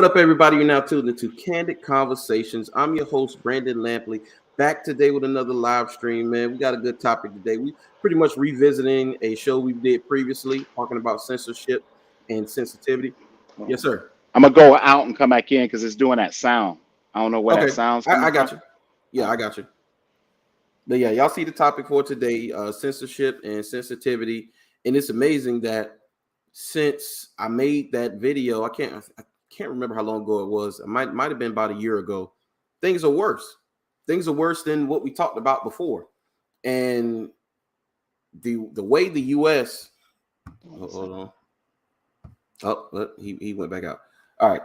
What up, everybody? You're now tuned into Candid Conversations. I'm your host, Brandon Lampley, back today with another live stream, man. We got a good topic today. We pretty much revisiting a show we did previously, talking about censorship and sensitivity. Yes, sir. I'm gonna go out and come back in because it's doing that sound. I don't know where that Okay, sound's I coming got from. you. Yeah, I got you. But yeah, y'all see the topic for today, censorship and sensitivity. And it's amazing that since I made that video, I can't remember how long ago it was. It might have been about a year ago. Things are worse. Things are worse than what we talked about before. And the way the US hold on. Oh, but he went back out. All right.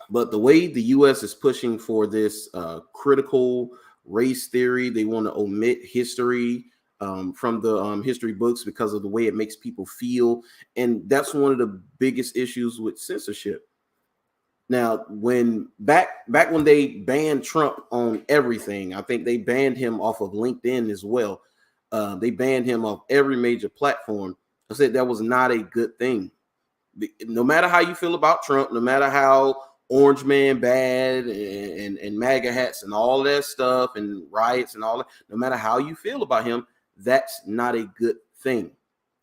But the way the US is pushing for this critical race theory, they want to omit history from the history books because of the way it makes people feel. And that's one of the biggest issues with censorship. Now, when back when they banned Trump on everything, I think they banned him off of LinkedIn as well. They banned him off every major platform. I said that was not a good thing. No matter how you feel about Trump, no matter how Orange Man bad and MAGA hats and all that stuff and riots and all that, no matter how you feel about him, that's not a good thing.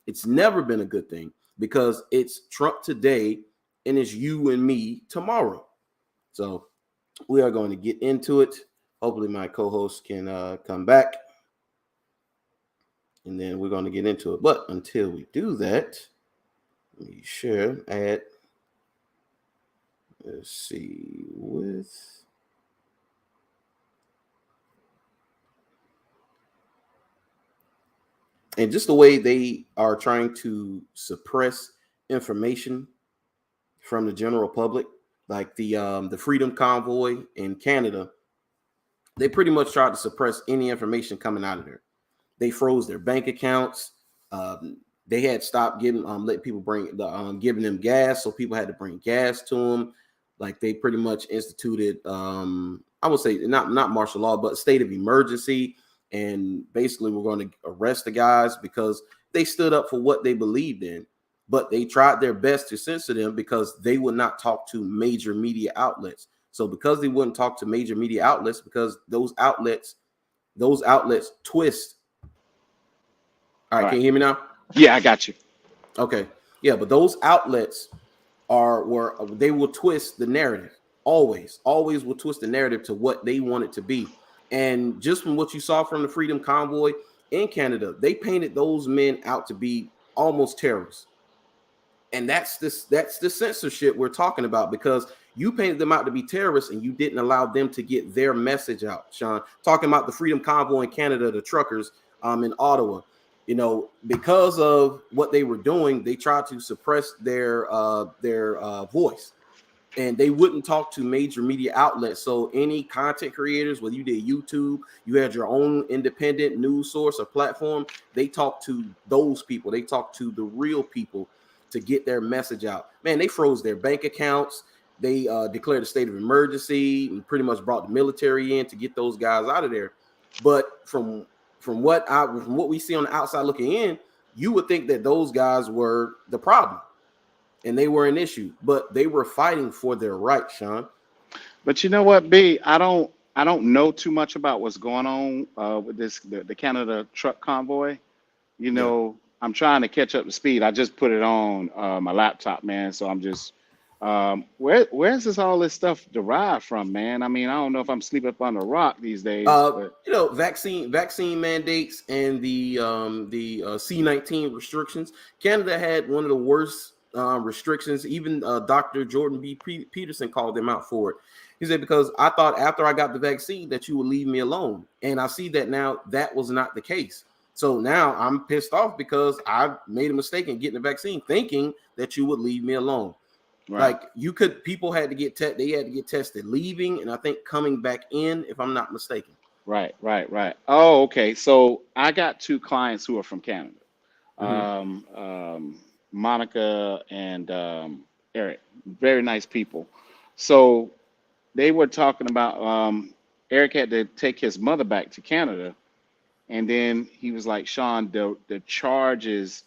It's never been a good thing because it's Trump today and it's you and me tomorrow. So we are going to get into it. Hopefully my co-host can come back and then we're going to get into it. But until we do that, let me share, add, let's see, with, and just the way they are trying to suppress information from the general public, like the Freedom Convoy in Canada, they pretty much tried to suppress any information coming out of there. They froze their bank accounts. They had stopped giving let people bring the giving them gas, so people had to bring gas to them. Like they pretty much instituted, I would say not martial law, but a state of emergency, and basically we're going to arrest the guys because they stood up for what they believed in. But they tried their best to censor them because they would not talk to major media outlets. So because they wouldn't talk to major media outlets, because those outlets twist. All right, All can right. you hear me now? Yeah, I got you. Okay. Yeah, but those outlets they will twist the narrative. Always will twist the narrative to what they want it to be. And just from what you saw from the Freedom Convoy in Canada, they painted those men out to be almost terrorists. And that's the censorship we're talking about, because you painted them out to be terrorists and you didn't allow them to get their message out. Sean, talking about the Freedom Convoy in Canada, the truckers in Ottawa, because of what they were doing, they tried to suppress their voice, and they wouldn't talk to major media outlets. So any content creators, whether you did YouTube, you had your own independent news source or platform, they talked to those people. They talked to the real people to get their message out. Man, they froze their bank accounts. They declared a state of emergency and pretty much brought the military in to get those guys out of there. But from what we see on the outside looking in, you would think that those guys were the problem and they were an issue, but they were fighting for their rights, Sean. But you know what, B? I don't know too much about what's going on with the Canada truck convoy. You Yeah. know, I'm trying to catch up to speed. I just put it on my laptop, man. So I'm just where's all this stuff derived from, man? I mean, I don't know if I'm sleeping up on a rock these days, but Vaccine mandates and the C-19 restrictions. Canada had one of the worst restrictions. Even Dr. Jordan B. Peterson called them out for it. He said, because I thought after I got the vaccine that you would leave me alone. And I see that now that was not the case. So now I'm pissed off because I made a mistake in getting the vaccine, thinking that you would leave me alone. right. Like people had to get they had to get tested leaving, and I think coming back in, if I'm not mistaken. Right. Oh, okay. So I got two clients who are from Canada, Mm-hmm. Monica and Eric. Very nice people. So they were talking about Eric had to take his mother back to Canada, and then he was like, Sean, the charges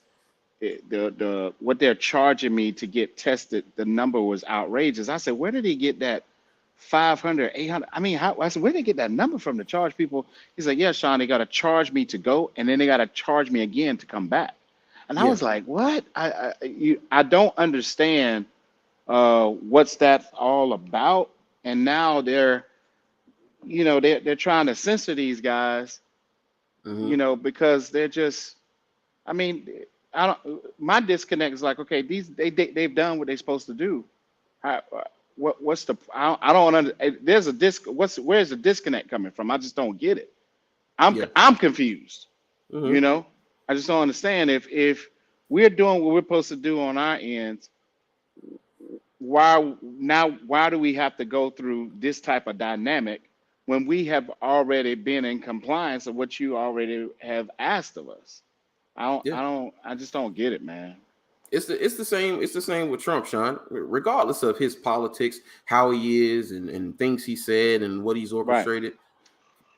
the what they're charging me to get tested, the number was outrageous. I said, where did he get that 500, 800? I mean, I said, where did they get that number from to charge people? He's like, yeah, Sean, they got to charge me to go, and then they got to charge me again to come back. And I Yeah. was like, what? I don't understand what's that all about. And now they're trying to censor these guys, because they're just, I mean, my disconnect is like, okay, they've done what they're supposed to do. What's the, I don't under, there's a where's the disconnect coming from? I just don't get it. I'm confused. I just don't understand if we're doing what we're supposed to do on our ends. Why do we have to go through this type of dynamic when we have already been in compliance of what you already have asked of us? I just don't get it, man. It's the same with Trump, Sean. Regardless of his politics, how he is, and things he said and what he's orchestrated,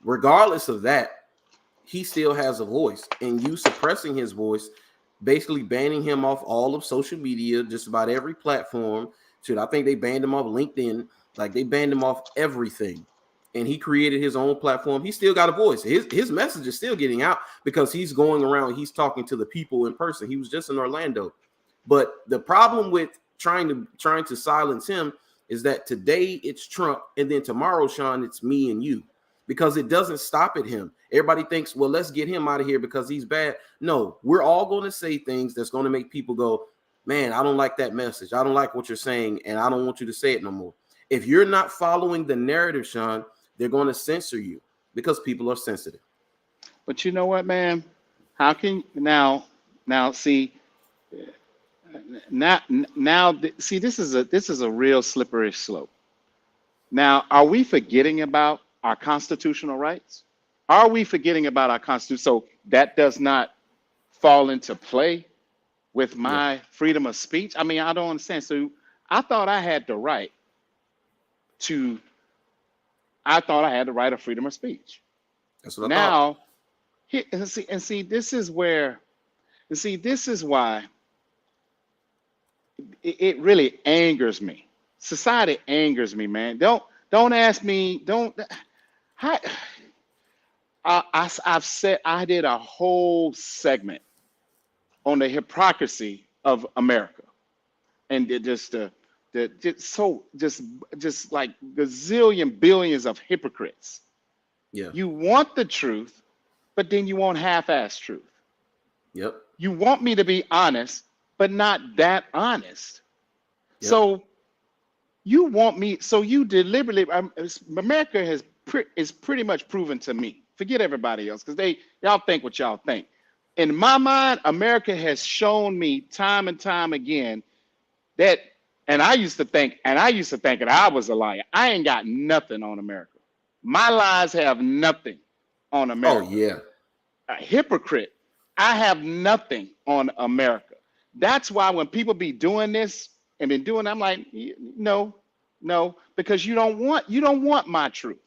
regardless of that, he still has a voice. And you suppressing his voice, basically banning him off all of social media, just about every platform. I think they banned him off LinkedIn. Like, they banned him off everything. And he created his own platform. He still got a voice. His message is still getting out because he's going around. He's talking to the people in person. He was just in Orlando. But the problem with trying to silence him is that today it's Trump, and then tomorrow, Sean, it's me and you, because it doesn't stop at him. Everybody thinks, well, let's get him out of here because he's bad. No, we're all going to say things that's going to make people go, man, I don't like that message. I don't like what you're saying, and I don't want you to say it no more. If you're not following the narrative, Sean, they're going to censor you because people are sensitive. But you know what, man? How can now see see, this is a real slippery slope. Now, are we forgetting about our constitutional rights? Are we forgetting about our constitution? So that does not fall into play with my freedom of speech. I mean, I don't understand. So I thought I had the right of freedom of speech. That's what I thought. This is why it really angers me. Society angers me, man. Don't ask me. I've said I did a whole segment on the hypocrisy of America, and just like gazillion billions of hypocrites. Yeah. You want the truth, but then you want half-ass truth. Yep. You want me to be honest, but not that honest. Yep. So you want me, so you deliberately, America is pretty much proven to me. Forget everybody else, because y'all think what y'all think. In my mind, America has shown me time and time again that, and I used to think that I was a liar. I ain't got nothing on America. My lies have nothing on America. Oh, yeah. A hypocrite. I have nothing on America. That's why when people be doing this and been doing, I'm like, no, because you don't want my truth.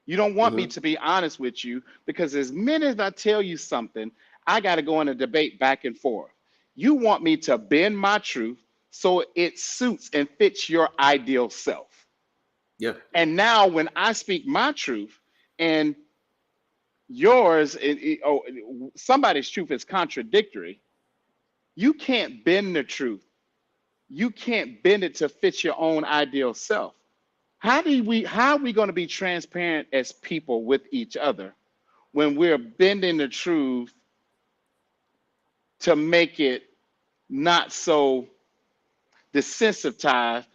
You don't want me to be honest with you, because as minute as I tell you something, I got to go in a debate back and forth. You want me to bend my truth so it suits and fits your ideal self. Yeah. And now when I speak my truth and yours, somebody's truth is contradictory, you can't bend the truth. You can't bend it to fit your own ideal self. How are we going to be transparent as people with each other when we're bending the truth to make it not so desensitized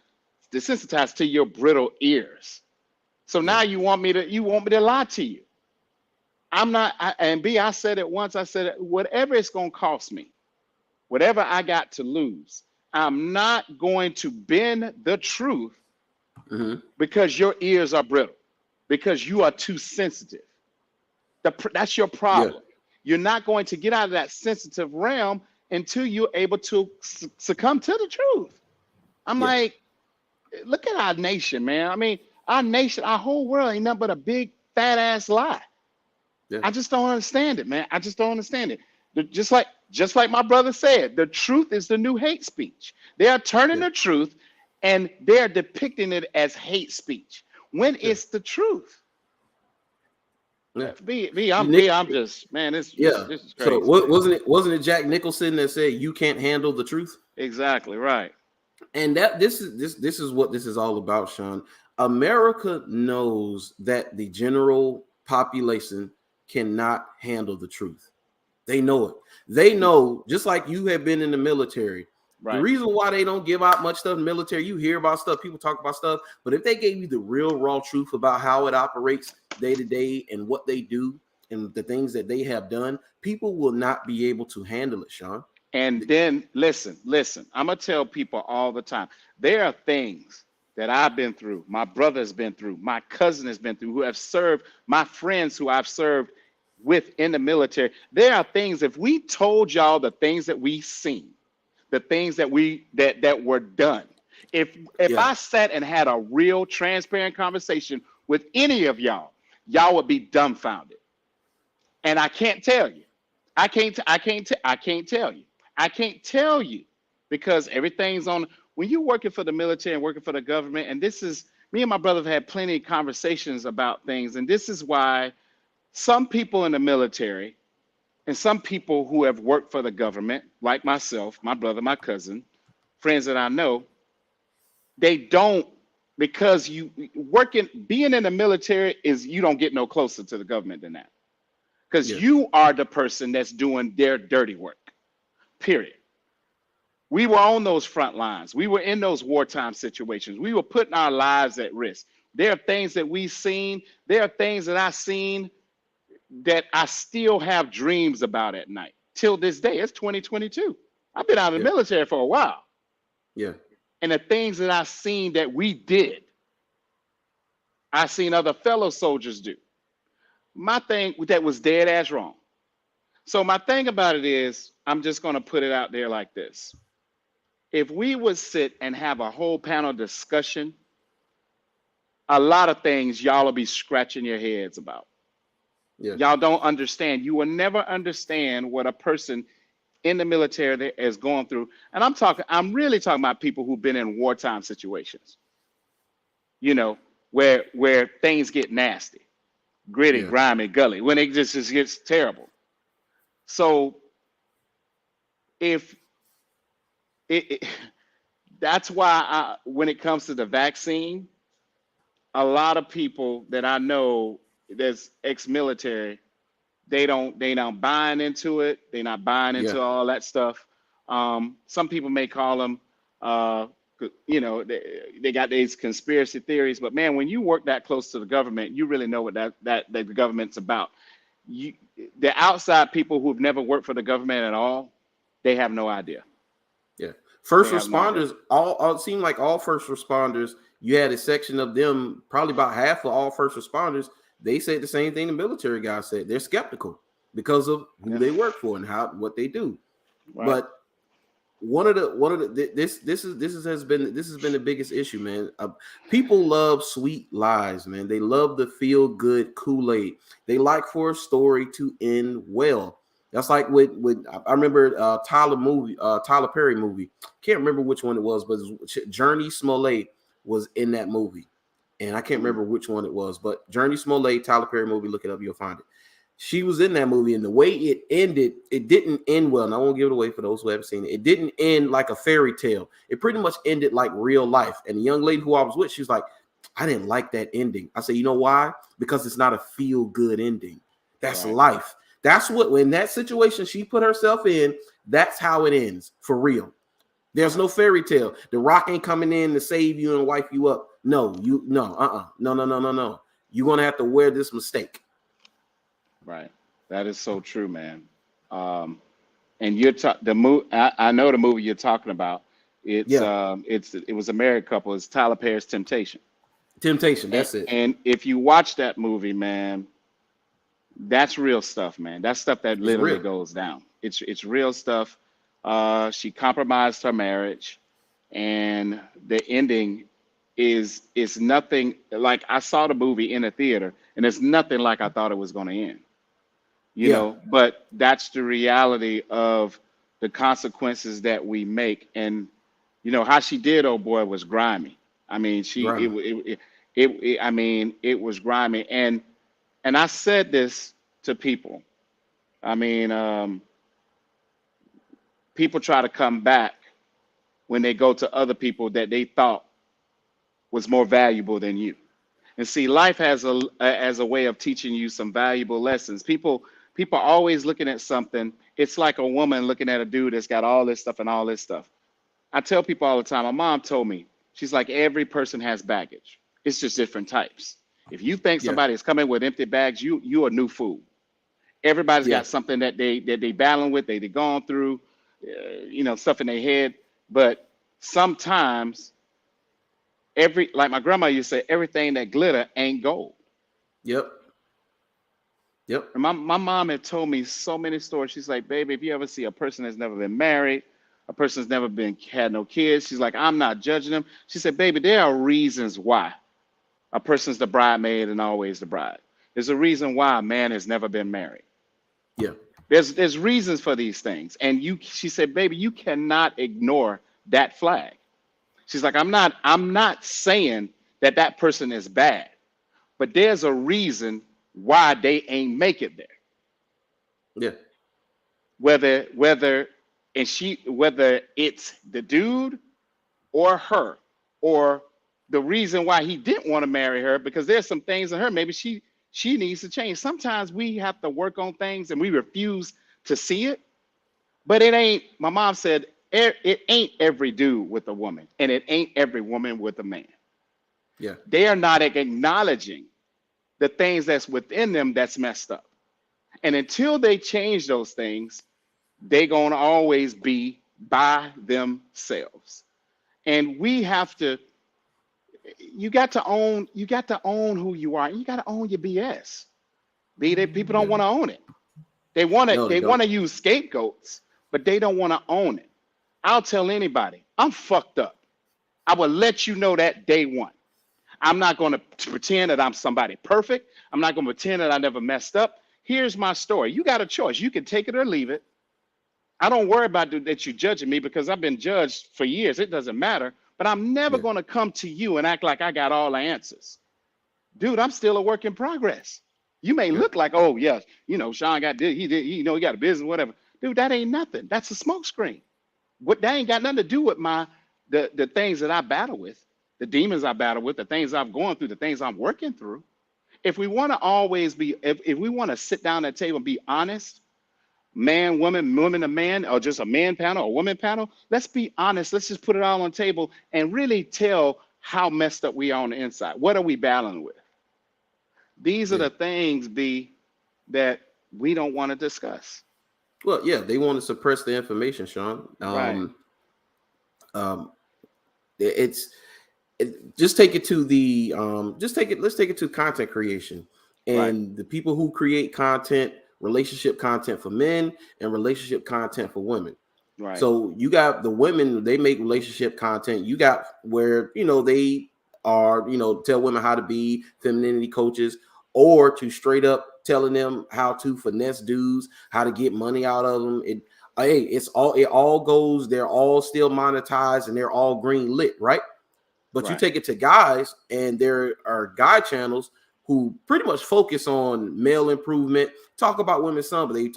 to your brittle ears? So now you want me to lie to you. I'm not, I said it once, I said it, whatever it's going to cost me, whatever I got to lose, I'm not going to bend the truth because your ears are brittle, because you are too sensitive. That's your problem. Yeah. You're not going to get out of that sensitive realm until you're able to succumb to the truth. I'm like, look at our nation, man. I mean, our nation, our whole world ain't nothing but a big fat ass lie. Yeah. I just don't understand it, man. I just don't understand it. Just like Just like my brother said, the truth is the new hate speech. They are turning Yeah. the truth and they're depicting it as hate speech when Yeah. it's the truth. Yeah. I'm just, man, this Yeah. is So crazy, man. wasn't it Jack Nicholson that said you can't handle the truth? Exactly right. And that this is what this is all about, Sean. America knows that the general population cannot handle the truth. They know it. They know, just like you have been in the military. The Right. reason why they don't give out much stuff in the military, you hear about stuff, people talk about stuff, but if they gave you the real raw truth about how it operates day to day and what they do and the things that they have done, people will not be able to handle it, Sean. And then listen. I'm gonna tell people all the time. There are things that I've been through, my brother's been through, my cousin has been through, who have served, my friends who I've served with in the military. There are things, if we told y'all the things that we seen, the things that that were done. If Yeah, I sat and had a real transparent conversation with any of y'all would be dumbfounded. And I can't tell you. I can't tell you. I can't tell you because everything's on. When you're working for the military and working for the government, and this is me and my brother have had plenty of conversations about things, and this is why some people in the military and some people who have worked for the government, like myself, my brother, my cousin, friends that I know, they don't because you working being in the military is you don't get no closer to the government than that because yeah, you are the person that's doing their dirty work. Period. We were on those front lines. We were in those wartime situations. We were putting our lives at risk. There are things that we've seen. There are things that I've seen that I still have dreams about at night. Till this day, it's 2022. I've been out of the yeah, military for a while. yeah, And the things that I've seen that we did, I've seen other fellow soldiers do. My thing that was dead ass wrong. So my thing about it is, I'm just going to put it out there like this. If we would sit and have a whole panel discussion, a lot of things y'all will be scratching your heads about. yeah, Y'all don't understand. You will never understand what a person in the military that is going through. And I'm really talking about people who've been in wartime situations, you know, where things get nasty, gritty, yeah, grimy, gully, when it just gets terrible. So if it that's why when it comes to the vaccine, a lot of people that I know that's ex-military, they don't buying into it. They're not buying yeah, into all that stuff. Some people may call them, uh, they got these conspiracy theories. But man, when you work that close to the government, you really know what that the government's about. You, the outside people who've never worked for the government at all, they have no idea. yeah. They First have no idea. responders, all it seemed like all first responders, you had a section of them, probably about half of all first responders, they said the same thing the military guys said. They're skeptical because of who Yeah. they work for and what they do. Right. But one of the this has been the biggest issue, man. People love sweet lies, man. They love the feel good Kool-Aid. They like for a story to end well. That's like with I remember Tyler Perry movie. Can't remember which one it was, but Journey Smollett was in that movie, and I can't Mm. remember which one it was. But Journey Smollett, Tyler Perry movie. Look it up, you'll find it. She was in that movie, and the way it ended, it didn't end well. And I won't give it away for those who haven't seen it. It didn't end like a fairy tale. It pretty much ended like real life. And the young lady who I was with, she was like, I didn't like that ending. I said, you know why? Because it's not a feel-good ending. That's Right. life. That's what, when that situation she put herself in, that's how it ends for real. There's no fairy tale. The Rock ain't coming in to save you and wipe you up. No, no. You're gonna have to wear this mistake. Right. That is so true, man. Um, and the movie. I know the movie you're talking about. Yeah, It was a married couple. It's Tyler Perry's Temptation. Temptation. And, That's it. and if you watch that movie, man, that's real stuff, man. That's stuff that It's literally real. goes down. It's real stuff. She compromised her marriage, and the ending is nothing like I saw the movie in a theater, and it's nothing like I thought it was going to end. you Yeah. know, but that's the reality of the consequences that we make. And you know how she did, oh boy, was grimy. I mean, Grimy. I mean, it was grimy. And I said this to people. I mean, people try to come back when they go to other people that they thought was more valuable than you. And see, life has a way of teaching you some valuable lessons. People are always looking at something. It's like a woman looking at a dude that's got all this stuff and all this stuff. I tell people all the time, my mom told me, she's like, every person has baggage. It's just different types. If you think Yeah. somebody is coming with empty bags, you a new fool. Everybody's Yeah. got something that they battling with, they gone through, you know, stuff in their head. But sometimes like my grandma used to say, everything that glitter ain't gold. Yep. Yep. And my mom had told me so many stories. She's like, baby, if you ever see a person that's never been married, a person that's never been had no kids, she's like, I'm not judging them. She said, baby, there are reasons why a person's the bridesmaid and always the bride. There's a reason why a man has never been married. Yeah. There's reasons for these things. And she said, baby, you cannot ignore that flag. She's like, I'm not saying that that person is bad, but there's a reason why they ain't make it there. Yeah. Whether it's the dude or her, or the reason why he didn't want to marry her, because there's some things in her maybe she needs to change. Sometimes we have to work on things and we refuse to see it. But it ain't, my mom said, it ain't every dude with a woman, and it ain't every woman with a man. Yeah. They are not acknowledging the things that's within them that's messed up. And until they change those things, they're going to always be by themselves. And we have to, you got to own who you are. You got to own your BS. People don't Yeah. want to own it. They want to No, they they want don't. to use scapegoats, but they don't want to own it. I'll tell anybody, I'm fucked up. I will let you know that day one. I'm not going to pretend that I'm somebody perfect. I'm not going to pretend that I never messed up. Here's my story. You got a choice. You can take it or leave it. I don't worry about that you judging me, because I've been judged for years. It doesn't matter. But I'm never Yeah. going to come to you and act like I got all the answers. Dude, I'm still a work in progress. You may Yeah. look like, oh, yes, you know, Sean got this, he got a business, whatever. Dude, that ain't nothing. That's a smoke screen. That ain't got nothing to do with the things that I battle with, the demons I battle with, the things I'm going through, the things I'm working through. If we want to always be, if we want to sit down at the table and be honest, man, woman, woman to man, or just a man panel or woman panel, let's be honest. Let's just put it all on the table and really tell how messed up we are on the inside. What are we battling with? These are Yeah. the things, that we don't want to discuss. Well, yeah, they want to suppress the information, Sean. Right, Um, it's just take it to the let's take it to content creation, right, and the people who create content, relationship content for men and relationship content for women. right, So you got the women, they make relationship content. You got where, they are, tell women how to be femininity coaches, or to straight up telling them how to finesse dudes, how to get money out of them. It all goes, they're all still monetized and they're all green lit, right? But you right, take it to guys, and there are guy channels who pretty much focus on male improvement, talk about women some, but they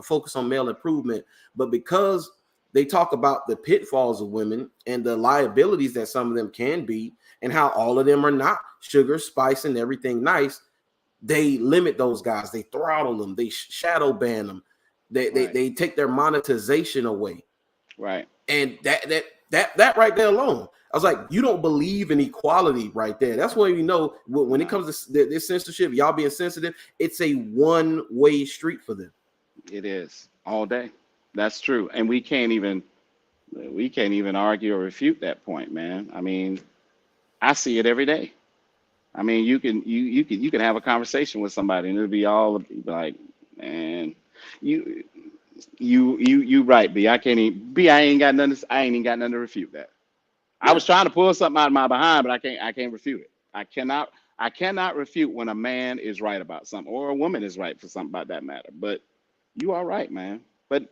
focus on male improvement. But because they talk about the pitfalls of women and the liabilities that some of them can be, and how all of them are not sugar, spice, and everything nice, they limit those guys. They throttle them. They shadow ban them. They, they, right, they take their monetization away. right. And that right there alone, I was like, you don't believe in equality right there. That's when when it No, comes to this censorship, y'all being sensitive, it's a one-way street for them. it is all day. That's true, and we can't even argue or refute that point, man. I mean, I see it every day. I mean, you can have a conversation with somebody and it'll be all like, man, you you right, B. I can't even B. I ain't even got nothing to refute that. I was trying to pull something out of my behind, but I can't refute it. I cannot. I cannot refute when a man is right about something or a woman is right for something about that matter. But you are right, man. But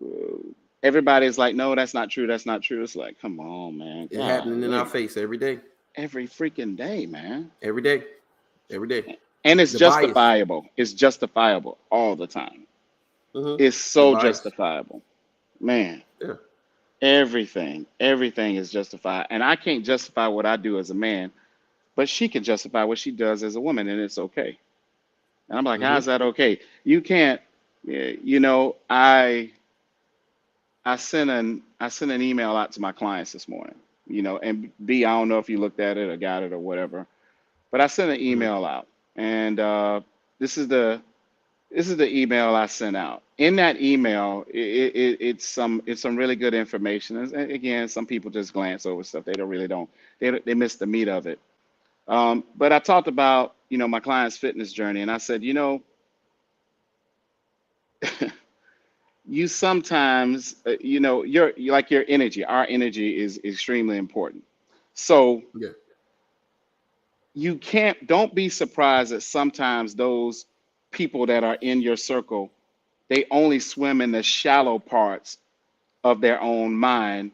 uh, everybody's like, no, that's not true. That's not true. It's like, come on, man. It's happening in our Golly. face every day, Every freaking day, man. every day, every day. And it's The bias. justifiable. It's justifiable all the time. It's The so bias. justifiable. Man, Yeah. everything is justified. And I can't justify what I do as a man, but she can justify what she does as a woman, and it's okay. And I'm like, how's that okay? You can't, you know, I sent an email out to my clients this morning, you know, and B, I don't know if you looked at it or got it or whatever, but I sent an email out, and this is the email I sent out. In that email, it's some really good information. And again, some people just glance over stuff. They miss the meat of it. But I talked about, you know, my client's fitness journey, and I said, you know, you sometimes, you know, like your energy. Our energy is extremely important. So Yeah. don't be surprised that sometimes those people that are in your circle, they only swim in the shallow parts of their own mind,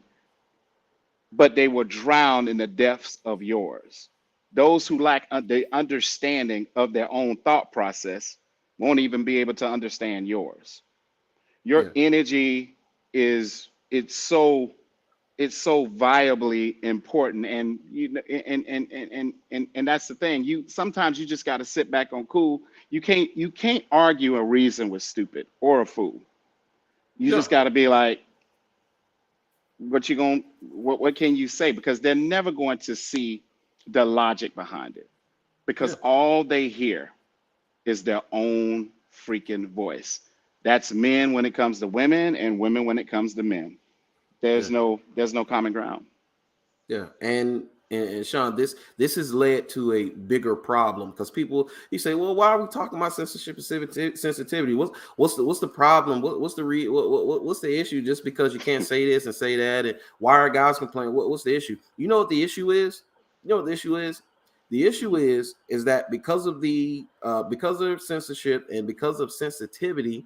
but they will drown in the depths of yours. Those who lack the understanding of their own thought process won't even be able to understand yours. Your Yeah. energy is it's so viably important, and you know, and that's the thing. You sometimes you just got to sit back on cool. You can't argue and reason with stupid or a fool. You just No. got to be like, what can you say? Because they're never going to see the logic behind it, because Yeah. all they hear is their own freaking voice. That's men when it comes to women, and women when it comes to men. Yeah. There's no common ground. Yeah, and Sean, this has led to a bigger problem because people you say, well, why are we talking about censorship and sensitivity? What's the problem? What's the issue? Just because you can't say this and say that, and why are guys complaining? What's the issue? You know what the issue is? You know what the issue is? The issue is that because of censorship and because of sensitivity,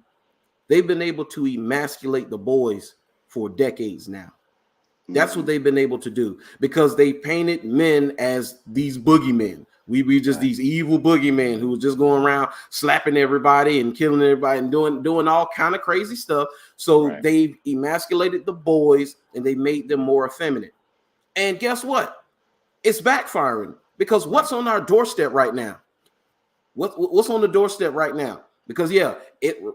they've been able to emasculate the boys for decades now. That's what Hmm. they've been able to do because they painted men as these boogeymen. We just Right, these evil boogeymen who was just going around slapping everybody and killing everybody and doing all kind of crazy stuff. So right, they've emasculated the boys and they made them more effeminate. And guess what? It's backfiring because right. what's on our doorstep right now? What's on the doorstep right now? Because yeah,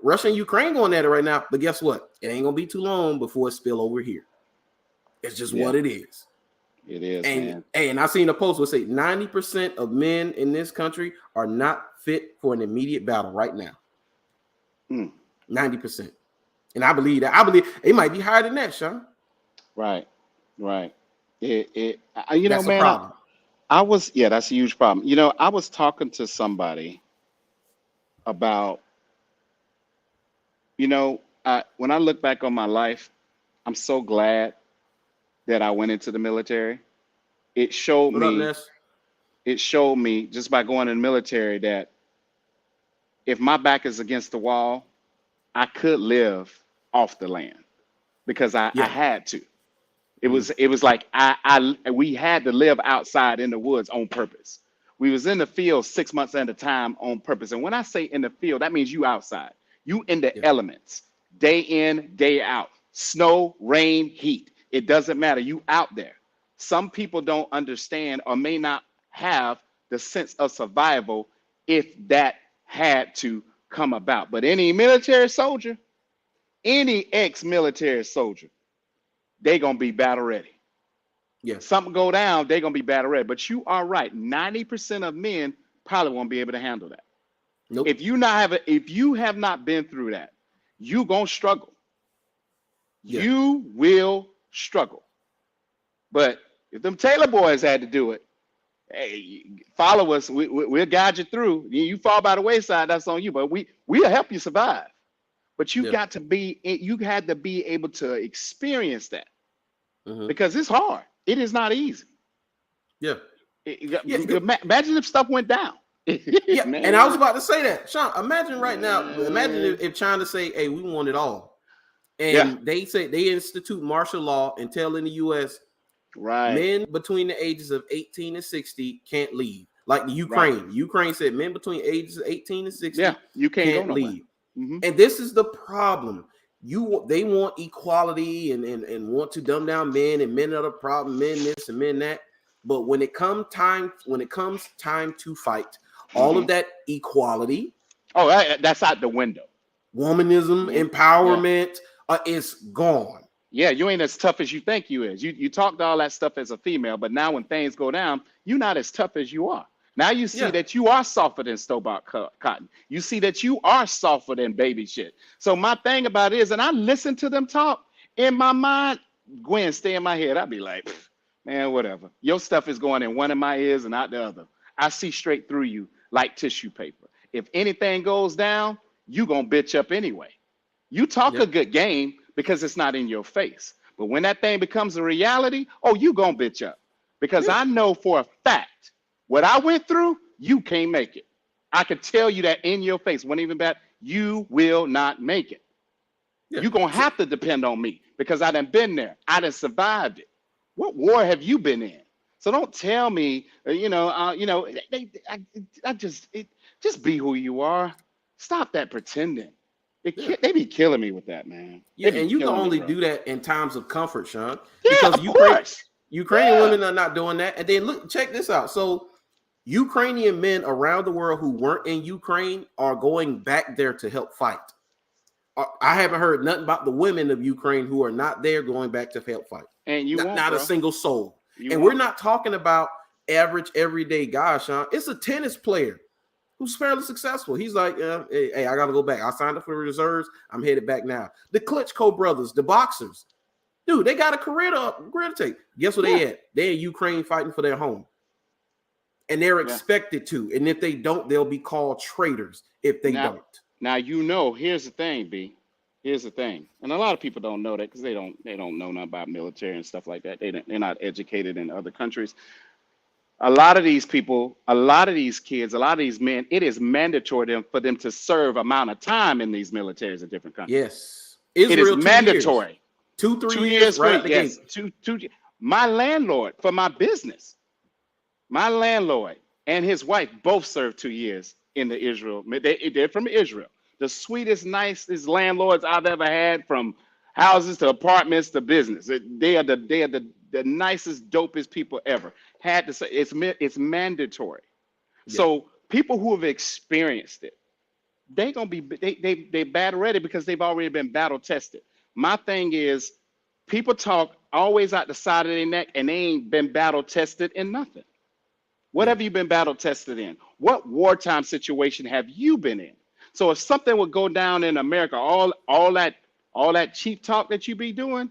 Russia and Ukraine going at it right now. But guess what? It ain't gonna be too long before it spill over here. It's just Yeah, what it is. it is, And man. hey, and I seen a post where say 90% of men in this country are not fit for an immediate battle right now. Mm, 90%. And I believe that. I believe it might be higher than that, Sean. right, right. You know, That's a man, problem. yeah, that's a huge problem. You know, I was talking to somebody about, you know, when I look back on my life, I'm so glad that I went into the military. It showed What up, me, Ness? just by going in the military that if my back is against the wall, I could live off the land because I Yeah. had to. Mhm. It was like we had to live outside in the woods on purpose. We was in the field 6 months at a time on purpose. And when I say in the field, that means you outside. You in the Yeah. elements, day in, day out. Snow, rain, heat. It doesn't matter. You out there. Some people don't understand or may not have the sense of survival if that had to come about. But any military soldier, any ex-military soldier, they gonna be battle ready. Yeah. Something go down, they're gonna be battle ready. But you are right. 90% of men probably won't be able to handle that. Nope. If you have not been through that, you gonna struggle. Yeah. You will struggle. But if them Taylor boys had to do it, hey, follow us. We'll guide you through. You fall by the wayside, that's on you. But we'll help you survive. But Yeah. you had to be able to experience that Hmm. because it's hard. It is not easy. Yeah. Imagine if stuff went down. Yeah, Man. and I was about to say that, Sean. Imagine right now. Imagine if China say, "Hey, we want it all," and they say they institute martial law and tell in the U.S. men between the ages of 18 and 60 can't leave. Like the Ukraine. Ukraine said men between ages of 18 and 60 you can't leave. And this is the problem. They want equality and want to dumb down men, and men are the problem, men this and men that. But when it comes time to fight, all of that equality, that's out the window. Womanism, empowerment is gone. Yeah, you ain't as tough as you think you is. You talked all that stuff as a female, but now when things go down, you're not as tough as you are. Now you see that you are softer than store-bought cotton. You see that you are softer than baby shit. So my thing about it is, and I listen to them talk, in my mind, Gwen, stay in my head. I'd be like, man, whatever. Your stuff is going in one of my ears and out the other. I see straight through you like tissue paper. If anything goes down, you gonna bitch up anyway. You talk a good game because it's not in your face. But when that thing becomes a reality, you gonna bitch up. Because I know for a fact, what I went through, you can't make it. I could tell you that in your face. When even bad, you will not make it. You're gonna have to depend on me because I done been there. I done survived it. What war have you been in? So don't tell me, just be who you are. Stop that pretending. They be killing me with that, man. Yeah, and you can only do that in times of comfort, Sean. Yeah, because Ukrainian women are not doing that. And then look, check this out. So Ukrainian men around the world who weren't in Ukraine are going back there to help fight. I haven't heard nothing about the women of Ukraine who are not there going back to help fight. And not a single soul. We're not talking about average everyday guys, Sean. It's a tennis player who's fairly successful. He's like, hey, I got to go back. I signed up for the reserves. I'm headed back now. The Klitschko brothers, the boxers, dude, they got a career to take. Guess what they at? They're in Ukraine fighting for their home. And they're expected to. And if they don't, they'll be called traitors if they don't. Now, here's the thing, B. Here's the thing. And a lot of people don't know that because they don't know nothing about military and stuff like that. They're not educated in other countries. A lot of these people, a lot of these kids, a lot of these men, it is mandatory for them to serve amount of time in these militaries in different countries. Yes. It is mandatory. 2-3 years, right? Yes. Two. My landlord for my business, my landlord and his wife both served 2 years in the Israel. They're from Israel. The sweetest, nicest landlords I've ever had, from houses to apartments to business. They are the nicest, dopest people ever. Had to say it's mandatory. Yeah. So people who have experienced it, they battle ready because they've already been battle tested. My thing is, people talk always out the side of their neck and they ain't been battle tested in nothing. What have you been battle tested in? What wartime situation have you been in? So if something would go down in America, all that cheap talk that you be doing,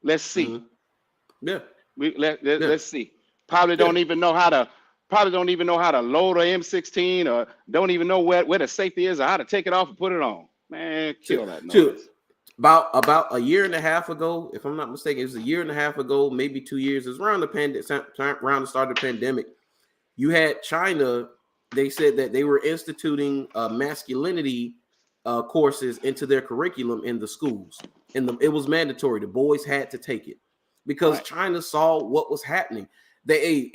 let's see. Let's see. Probably don't even know how to load a M16, or don't even know where the safety is or how to take it off and put it on. Man, kill that noise. About a year and a half ago, if I'm not mistaken, it was a year and a half ago, maybe 2 years. It was around the start of the pandemic. You had China. They said that they were instituting masculinity courses into their curriculum in the schools. It was mandatory. The boys had to take it because China saw what was happening. The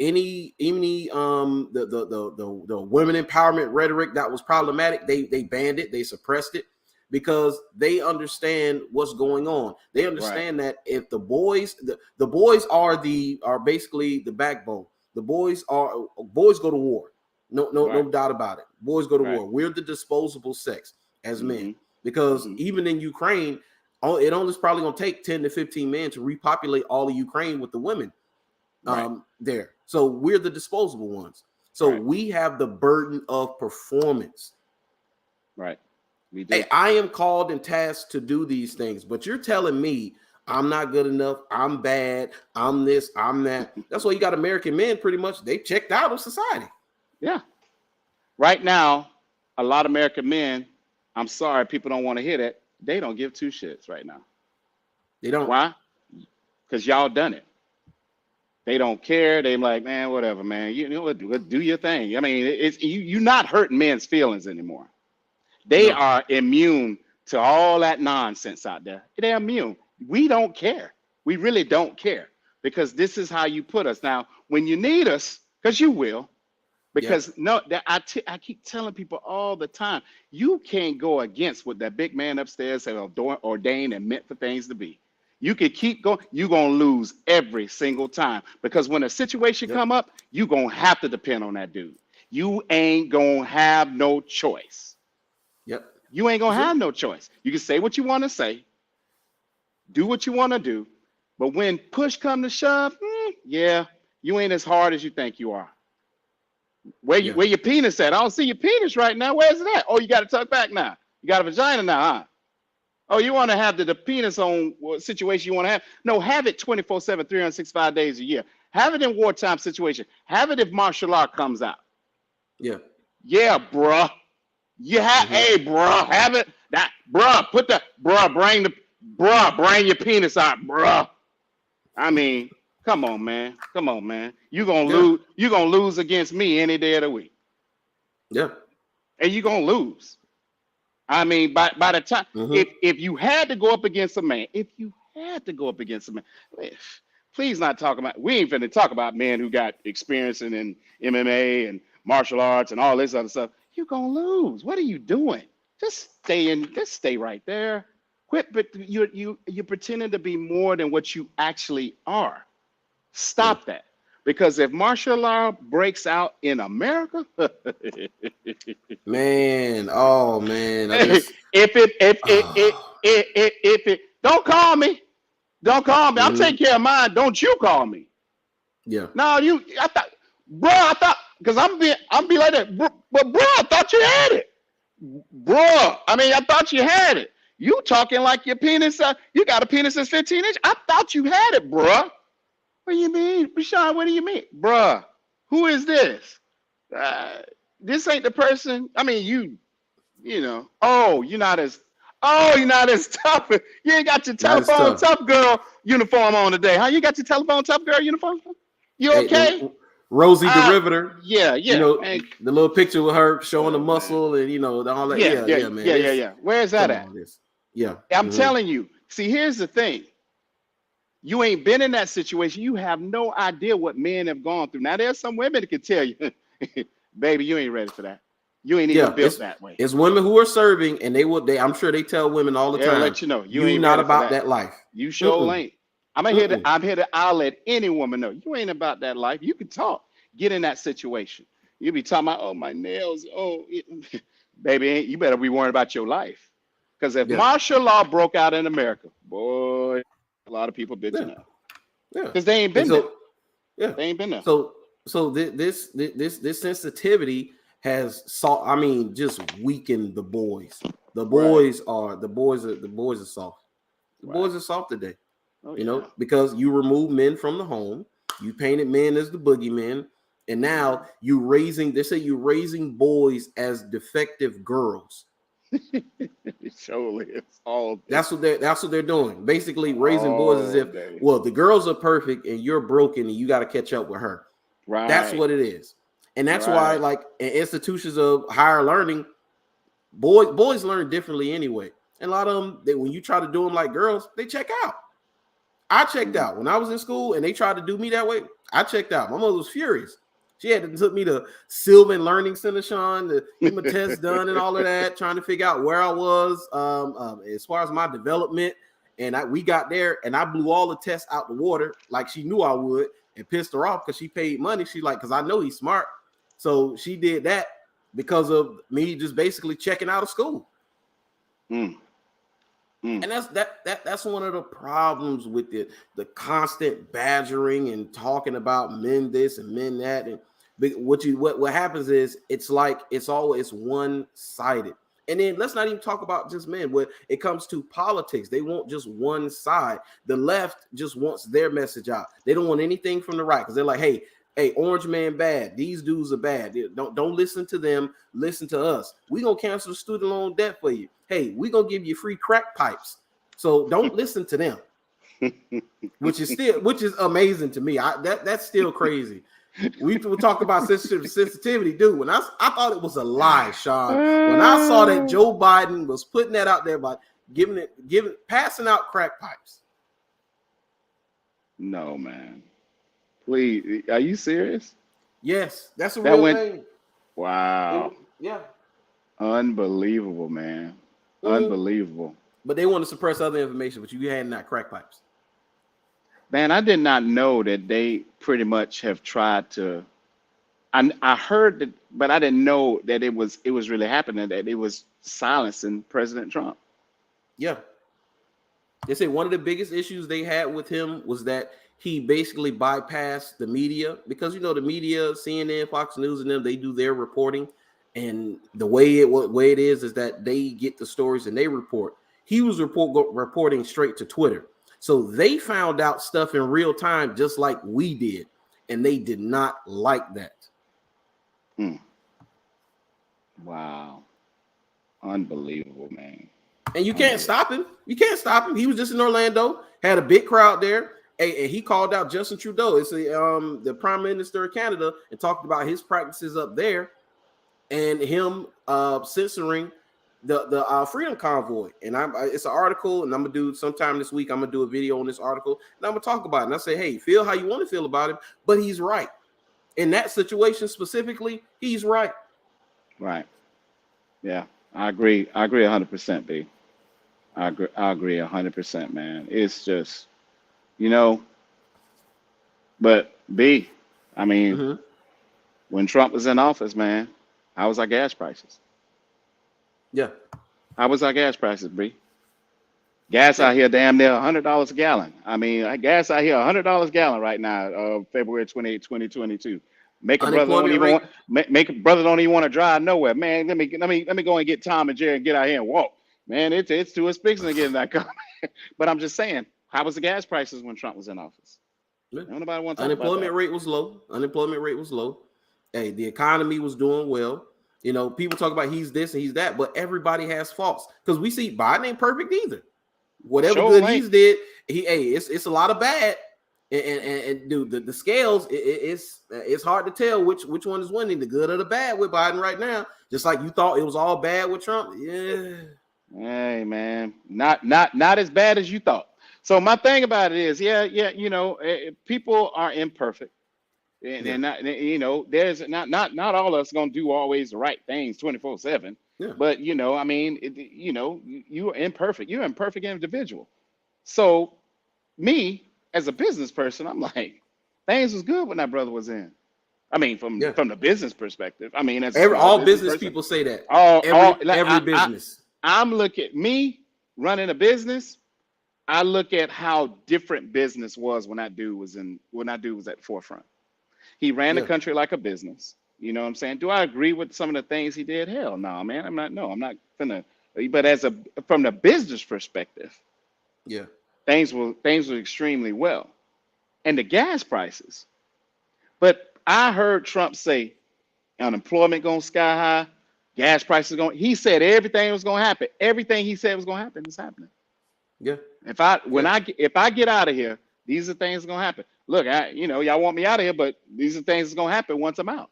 women empowerment rhetoric that was problematic, they banned it, they suppressed it, because they understand what's going on. They understand that if the boys are basically the backbone. The boys go to war. No doubt about it. Boys go to war. We're the disposable sex as men, because even in Ukraine, it only is probably going to take 10 to 15 men to repopulate all of Ukraine with the women there. So we're the disposable ones. So we have the burden of performance. Right. We do. Hey, I am called and tasked to do these things, but you're telling me I'm not good enough, I'm bad, I'm this, I'm that. That's why you got American men pretty much, they checked out of society. Yeah. Right now, a lot of American men, I'm sorry, people don't want to hear that. They don't give two shits right now. They don't. Why? Because y'all done it. They don't care. They like, man, whatever, man. You know what? Do your thing. I mean, it's you're not hurting men's feelings anymore. They No. are immune to all that nonsense out there. They're immune. We don't care. We really don't care because this is how you put us. Now, when you need us, because you will, because I keep telling people all the time, you can't go against what that big man upstairs had ordained and meant for things to be. You can keep going. You're going to lose every single time because when a situation come up, you're going to have to depend on that dude. You ain't going to have no choice. Yep. You ain't going to have no choice. You can say what you want to say, do what you want to do, but when push come to shove, you ain't as hard as you think you are. Where your penis at? I don't see your penis right now. Where's it at? Oh, you got to tuck back now. You got a vagina now, huh? Oh, you want to have the penis on what situation you want to have? No, have it 24/7, 365 days a year. Have it in wartime situation. Have it if martial art comes out. Yeah. Yeah, bruh. You have, hey, bruh, have it. That, bruh, bring your penis out, bruh. I mean, come on, man. You're gonna lose against me any day of the week. Yeah. And you're gonna lose. I mean, by the time if you had to go up against a man, please not talk about, we ain't finna talk about men who got experience in MMA and martial arts and all this other stuff. You're gonna lose. What are you doing? Just stay right there. Quit, but you're pretending to be more than what you actually are. Stop that. Because if martial law breaks out in America, man, oh man, if it don't call me. I'll take care of mine. Don't you call me. Yeah. No, I thought because I'm be like that. But bro, I thought you had it. Bro, I thought you had it. You talking like your penis, you got a penis that's 15 inches. I thought you had it, bruh. What do you mean? Rashawn, what do you mean? Bruh, who is this? This ain't the person. You know, you're not as tough. You ain't got your telephone tough girl uniform on today. Huh? You got your telephone tough girl uniform? You okay? Hey, Rosie the Riveter. Yeah. You know, the little picture with her showing the muscle and all that. Yeah, man. Yeah. Where's that at? Yeah. I'm telling you. See, here's the thing. You ain't been in that situation. You have no idea what men have gone through. Now, there's some women that can tell you, baby, you ain't ready for that. You ain't even built that way. It's women who are serving, and I'm sure they tell women all the time. They'll let you know. You ain't not about that life. You sure ain't. I'm here to I'll let any woman know. You ain't about that life. You can talk. Get in that situation. You be talking about, my nails. Baby, you better be worrying about your life. Because if martial law broke out in America, boy, a lot of people bitching out. Yeah. Because they ain't been there. Yeah. They ain't been there. So this sensitivity has just weakened the boys. The boys are soft. The boys are soft today. Because you remove men from the home, you painted men as the boogeymen, and now they say you're raising boys as defective girls. That's what they're doing. Basically raising boys as if, the girls are perfect and you're broken and you got to catch up with her. Right. That's what it is. And that's why, like, in institutions of higher learning, boys learn differently anyway. And a lot of them, when you try to do them like girls, they check out. I checked out when I was in school and they tried to do me that way. I checked out. My mother was furious. She had to took me to Sylvan Learning Center, Sean, to get my test done and all of that, trying to figure out where I was as far as my development. And we got there and I blew all the tests out the water like she knew I would and pissed her off because she paid money. She like, because I know he's smart. So she did that because of me just basically checking out of school. And that's one of the problems with the constant badgering and talking about men this and men that. And what happens is it's like it's always one-sided. And then let's not even talk about just men. When it comes to politics, they want just one side. The left just wants their message out. They don't want anything from the right because they're like, hey, orange man bad. These dudes are bad. Don't listen to them. Listen to us. We're going to cancel the student loan debt for you. Hey, we're going to give you free crack pipes. So don't listen to them. which is amazing to me. That's still crazy. We will talk about censorship sensitivity, dude. When I thought it was a lie, Sean. When I saw that Joe Biden was putting that out there about passing out crack pipes. No, man. Please, are you serious? Yes, that's a real thing. Wow. Yeah. Unbelievable, man. Unbelievable. But they want to suppress other information, but you had not crack pipes. Man, I did not know that they pretty much have tried to. I heard that, but I didn't know that it was really happening. That it was silencing President Trump. Yeah. They say one of the biggest issues they had with him was that he basically bypassed the media, because the media, CNN, Fox News, and them, they do their reporting, and the way it is that they get the stories and they report. He was reporting straight to Twitter, so they found out stuff in real time, just like we did, and they did not like that. Wow, unbelievable, man. And you can't stop him. You can't stop him. He was just in Orlando, had a big crowd there. And he called out Justin Trudeau. It's the Prime Minister of Canada, and talked about his practices up there and him censoring the Freedom Convoy. And it's an article, and I'm gonna do sometime this week. I'm gonna do a video on this article, and I'm gonna talk about it. And I say, hey, feel how you want to feel about him, but he's right in that situation specifically. He's right. Right. Yeah, I agree. I agree 100%, B. I agree 100%, man. It's just. But B, I mean, when Trump was in office, man, how was our gas prices? Yeah. How was our gas prices, B? Gas out here damn near $100 a gallon. I mean, gas out here $100 a gallon right now, February 28, 2022. Make a brother don't even want to drive nowhere. Man, let me go and get Tom and Jerry and get out here and walk. Man, it's too expensive to get in that car. But I'm just saying, how was the gas prices when Trump was in office? Yeah. Nobody wants to talk Unemployment about that. rate was low. Unemployment rate was low. Hey, the economy was doing well. People talk about he's this and he's that, but everybody has faults, because we see Biden ain't perfect either. Whatever good he's did, it's a lot of bad. And dude, the scales, it's hard to tell which one is winning, the good or the bad with Biden right now. Just like you thought it was all bad with Trump. Yeah. Hey man, not as bad as you thought. So my thing about it is, people are imperfect, and not, there's not all of us gonna do always the right things 24/7. Yeah. But I mean, you are imperfect. You're an imperfect individual. So me as a business person, I'm like, things was good when that brother was in. I mean, from the business perspective. I mean, all business people say that. Every business. I'm looking at me running a business. I look at how different business was when that dude was at the forefront. He ran the country like a business. You know what I'm saying? Do I agree with some of the things he did? Hell no, man. I'm not gonna. But from the business perspective, things were extremely well, and the gas prices. But I heard Trump say unemployment going sky high, gas prices going. He said everything was going to happen. Everything he said was going to happen is happening. Yeah. If I get out of here, these are things going to happen. Look, y'all want me out of here, but these are things that's going to happen once I'm out.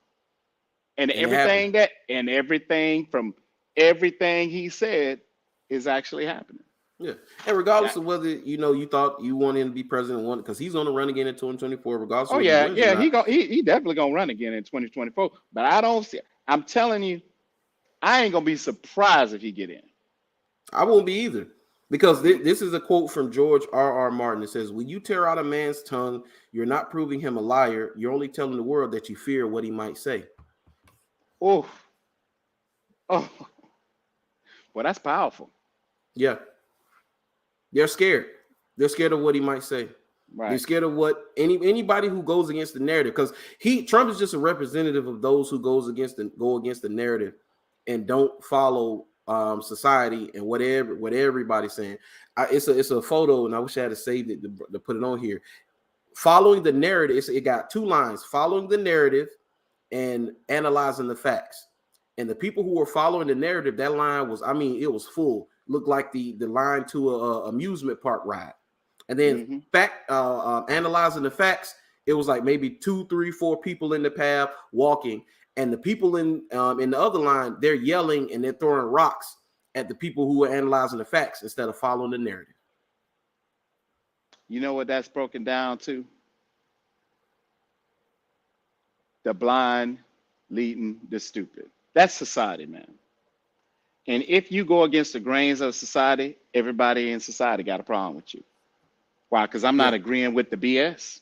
And everything from everything he said is actually happening. Yeah, and regardless of whether you thought you wanted him to be president, because he's going to run again in 2024. Regardless. Oh yeah, he definitely going to run again in 2024. But I don't see. I'm telling you, I ain't going to be surprised if he get in. I won't be either, because this is a quote from George R.R. Martin. It says, "When you tear out a man's tongue, you're not proving him a liar. You're only telling the world that you fear what he might say." Oh, well, that's powerful. Yeah. They're scared. They're scared of what he might say. Right. They're scared of what anybody who goes against the narrative, because Trump is just a representative of those who go against the narrative and don't follow society and what everybody's saying. It's a photo, and I wish I had saved it to put it on here. Following the narrative, it got two lines: following the narrative and analyzing the facts. And the people who were following the narrative, that line was, it was full. Looked like the line to a amusement park ride. And then analyzing the facts, it was like maybe 2, 3, 4 people in the path walking, and the people in the other line, they're yelling and they're throwing rocks at the people who are analyzing the facts instead of following the narrative. You know what that's broken down to? The blind leading the stupid. That's society, man. And if you go against the grains of society, everybody in society got a problem with you. Why? Because I'm not agreeing with the BS.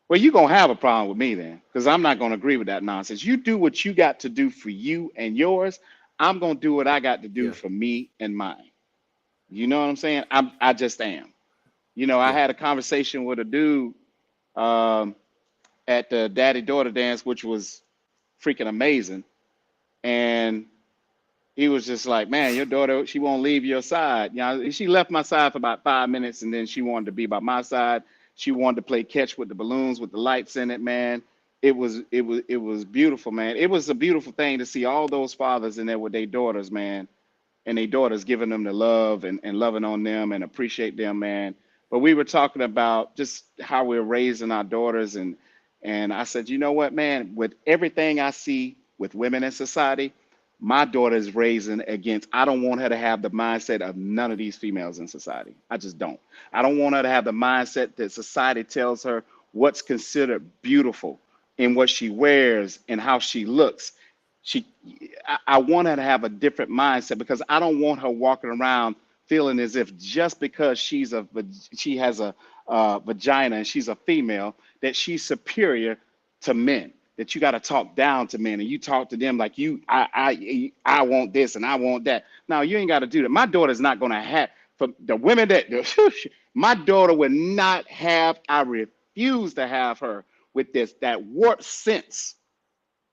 Well, you're going to have a problem with me then, because I'm not going to agree with that nonsense. You do what you got to do for you and yours. I'm going to do what I got to do for me and mine. You know what I'm saying? I just am. You know, I had a conversation with a dude at the daddy-daughter dance, which was freaking amazing. And he was just like, man, your daughter, she won't leave your side. You know, she left my side for about 5 minutes, and then she wanted to be by my side. She wanted to play catch with the balloons with the lights in it, man. It was beautiful, man. It was a beautiful thing to see all those fathers in there with their daughters, man, and their daughters giving them the love and loving on them and appreciate them, man. But we were talking about just how we're raising our daughters, and I said, you know what, man, with everything I see with women in society, my daughter is raising against, I don't want her to have the mindset of none of these females in society. I just don't. I don't want her to have the mindset that society tells her what's considered beautiful in what she wears and how she looks. I want her to have a different mindset, because I don't want her walking around feeling as if just because she has a vagina and she's a female, that she's superior to men. That you got to talk down to men and you talk to them like I want this and I want that. Now you ain't got to do that. My daughter's not going to have, for the women that my daughter would not have. I refuse to have her with that warped sense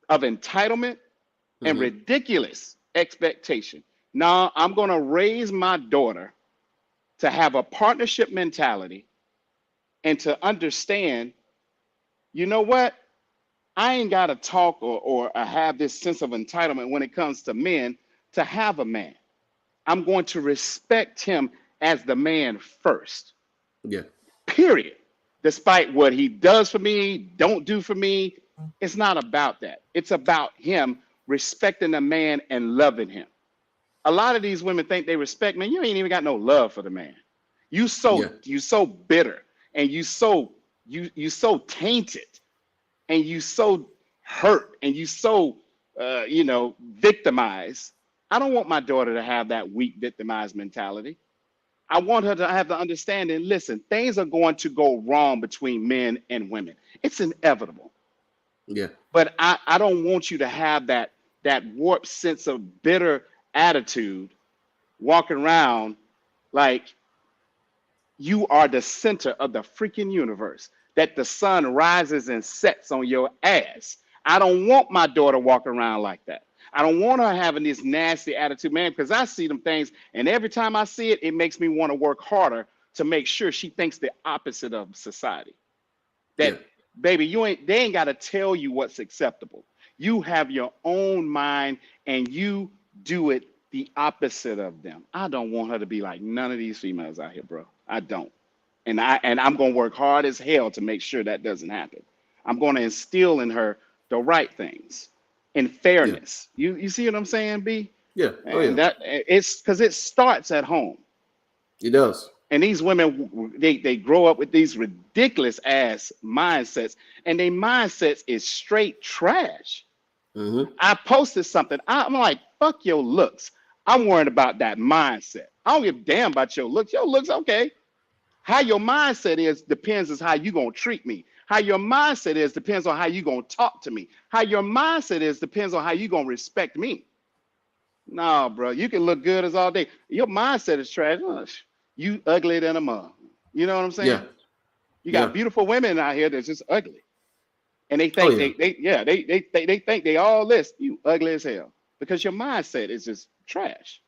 of entitlement and ridiculous expectation. Now I'm going to raise my daughter to have a partnership mentality and to understand, you know what? I ain't got to talk or have this sense of entitlement when it comes to men to have a man. I'm going to respect him as the man first. Yeah. Period. Despite what he does for me, don't do for me. It's not about that. It's about him respecting the man and loving him. A lot of these women think they respect men. You ain't even got no love for the man. You so bitter, and you so tainted, and you so hurt, and you so victimized. I don't want my daughter to have that weak, victimized mentality. I want her to have the understanding, listen, things are going to go wrong between men and women. It's inevitable. Yeah. But I don't want you to have that warped sense of bitter attitude, walking around like you are the center of the freaking universe, that the sun rises and sets on your ass. I don't want my daughter walking around like that. I don't want her having this nasty attitude, man, because I see them things, and every time I see it, it makes me want to work harder to make sure she thinks the opposite of society. That, baby, they ain't got to tell you what's acceptable. You have your own mind, and you do it the opposite of them. I don't want her to be like none of these females out here, bro. I don't. And I'm going to work hard as hell to make sure that doesn't happen. I'm going to instill in her the right things and fairness. You see what I'm saying, B? Yeah. And that it's because it starts at home. It does. And these women, they grow up with these ridiculous ass mindsets, and their mindsets is straight trash. I posted something. I'm like, fuck your looks. I'm worried about that mindset. I don't give a damn about your looks. Your looks, okay. How your mindset is depends on how you gonna treat me. How your mindset is depends on how you gonna talk to me. How your mindset is depends on how you gonna respect me. No, bro, you can look good as all day. Your mindset is trash. You uglier than a mug. You know what I'm saying? Yeah. You got beautiful women out here that's just ugly, and they think they think they all this. You ugly as hell because your mindset is just trash.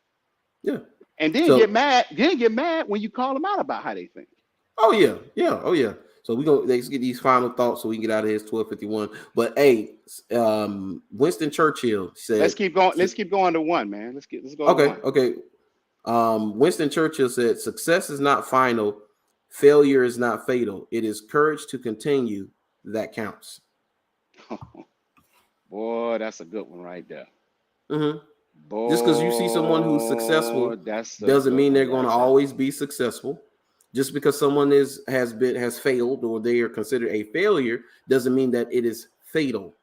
Yeah. And then get mad. Then get mad when you call them out about how they think. Oh yeah. So let's get these final thoughts so we can get out of here. It's 12:51. But hey, Winston Churchill said. Let's keep going. Let's keep going to one, man. Let's go. Okay. Winston Churchill said, "Success is not final; Failure is not fatal. It is courage to continue that counts. Boy, that's a good one right there. Mm-hmm. Just because you see someone who's Boy, successful that's a doesn't good mean one they're going to right there. always be successful. Just because someone has failed or they are considered a failure doesn't mean that it is fatal.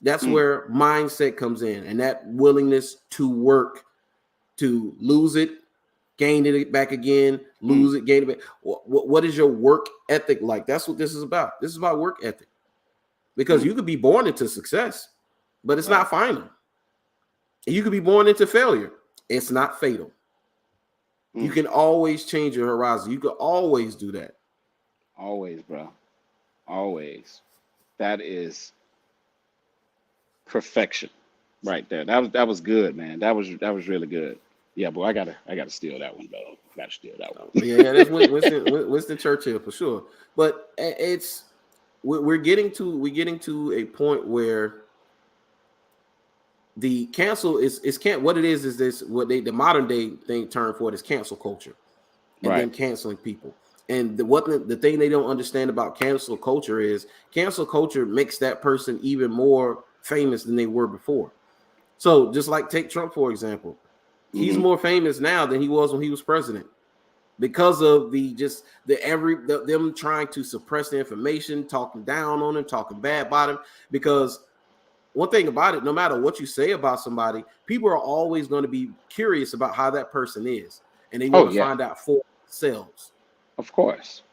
That's where mindset comes in, and that willingness to work to lose it, gain it back again, lose it, gain it back. What is your work ethic like? That's what this is about. This is about work ethic. Because you could be born into success, but it's not final. You could be born into failure. It's not fatal. You can always change your horizon. You could always do that. Always, bro. Always. That is perfection right there. That was good, man. That was really good. Yeah, boy, I gotta steal that one though. Gotta steal that one. Yeah, that's Winston Churchill for sure. But we're getting to a point where the cancel is can't what it is this what the modern day thing term for it is cancel culture, and Right. then canceling people. And the thing they don't understand about cancel culture is cancel culture makes that person even more famous than they were before. So just like take Trump for example, he's more famous now than he was when he was president because of them trying to suppress the information, talking down on him, talking bad about him. Because one thing about it, no matter what you say about somebody, people are always going to be curious about how that person is, and they want to find out for themselves. Of course.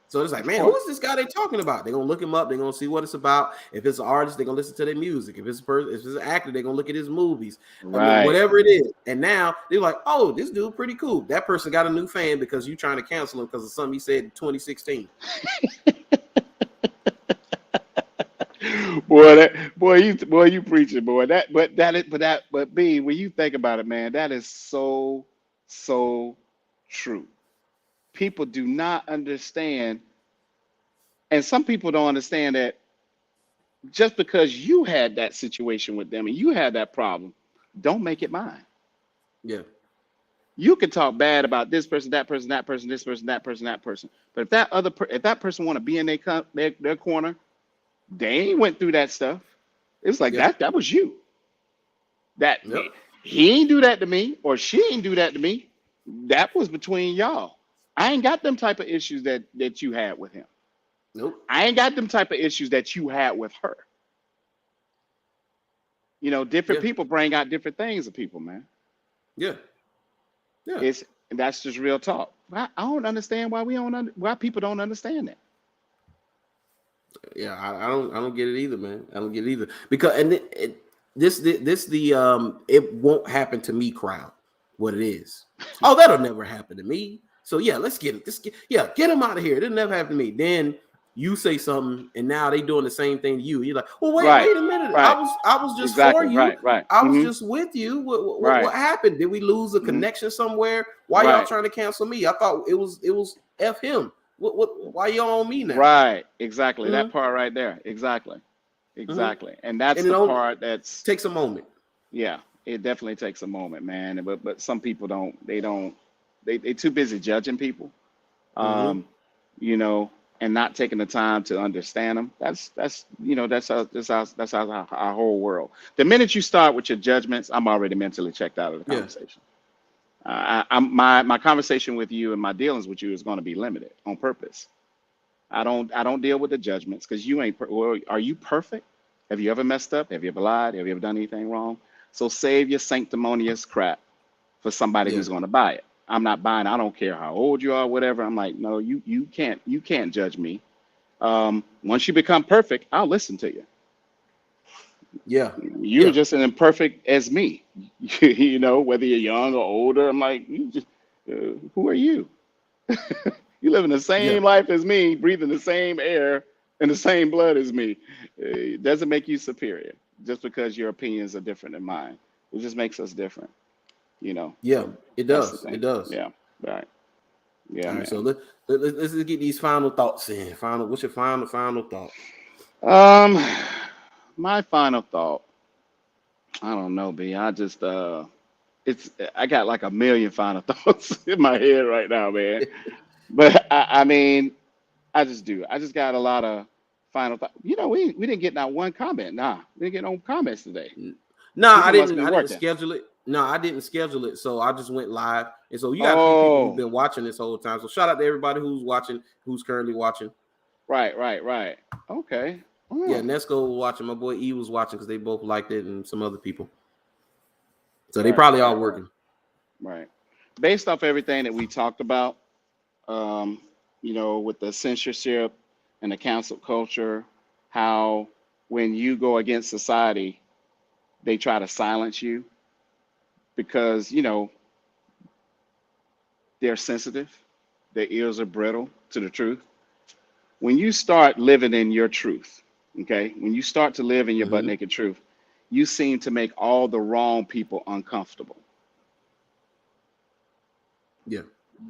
So it's like, man, who is this guy they're talking about? They're gonna look him up. They're gonna see what it's about. If it's an artist, they're gonna listen to their music. If it's an actor, they're gonna look at his movies. Right. I mean, whatever it is. And now they're like, oh, this dude pretty cool. That person got a new fan because you're trying to cancel him because of something he said in 2016. You preaching, boy. But B, when you think about it, man, that is so true. People do not understand, and some people don't understand that just because you had that situation with them and you had that problem, don't make it mine. Yeah. You can talk bad about this person, that person, that person, this person, that person, that person. But if that person want to be in their corner, they ain't went through that stuff. It's like that was you. He ain't do that to me, or she ain't do that to me. That was between y'all. I ain't got them type of issues that you had with him. Nope. I ain't got them type of issues that you had with her. You know, different people bring out different things of people, man. Yeah. Yeah. That's just real talk. I don't understand why people don't understand that. Yeah, I don't get it either, man. I don't get it either because it won't happen to me crowd. What it is? Oh, that'll never happen to me. So yeah, let's get it. Get him out of here. It'll never happen to me. Then you say something, and now they doing the same thing to you. You're like, well, wait a minute. Right. I was just exactly, for you. Right. I was just with you. What happened? Did we lose a connection somewhere? Why y'all trying to cancel me? I thought it was F him. Why y'all on me now? Right. Exactly. That part right there. Exactly. And that's the part that's takes a moment. Yeah, it definitely takes a moment, man. But some people they too busy judging people. You know, and not taking the time to understand them. That's our whole world. The minute you start with your judgments, I'm already mentally checked out of the conversation. My conversation with you and my dealings with you is going to be limited on purpose. I don't deal with the judgments because you ain't. Are you perfect? Have you ever messed up? Have you ever lied? Have you ever done anything wrong? So save your sanctimonious crap for somebody who's going to buy it. I'm not buying. I don't care how old you are, whatever. I'm like, no, you can't judge me. Once you become perfect, I'll listen to you. Yeah, you're just as imperfect as me. You know, whether you're young or older. I'm like, who are you? You live in the same life as me, breathing the same air and the same blood as me. It doesn't make you superior just because your opinions are different than mine. It just makes us different. You know. Yeah, so it does. It does. Yeah. Right. Yeah. All right. So let's get these final thoughts in. What's your final thought? My final thought. I don't know, B. I just I got like a million final thoughts in my head right now, man. But I mean, I just do. I just got a lot of final thought. We didn't get not one comment. Nah, we didn't get no comments today. No, People must be I didn't working. schedule it. No, I didn't schedule it. So I just went live. And so you got a few people who've Oh, been watching this whole time. So shout out to everybody who's watching, who's currently watching. right. Okay. Yeah, Oh, Nesco was watching. My boy E was watching because they both liked it, and some other people. So they right, probably right, all working. right. Based off everything that we talked about, with the censorship and the cancel culture, how when you go against society, they try to silence you because, they're sensitive, their ears are brittle to the truth. When you start living in your truth, okay, when you start to live in your butt Mm-hmm. naked truth, you seem to make all the wrong people uncomfortable. Yeah.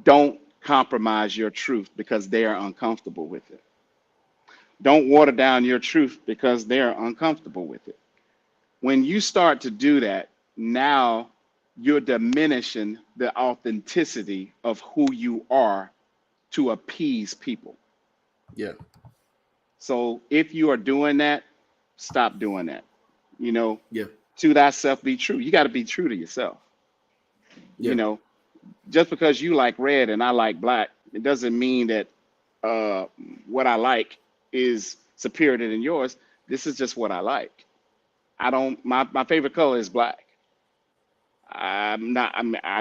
Don't compromise your truth because they are uncomfortable with it. Don't water down your truth because they're uncomfortable with it. When you start to do that, now you're diminishing the authenticity of who you are to appease people. Yeah. So if you are doing that, stop doing that. You know, Yeah. to thyself be true. You got to be true to yourself. You Yeah. know, just because you like red and I like black, it doesn't mean that uh, what I like is superior than yours. This is just what I like. I don't. My favorite color is black. I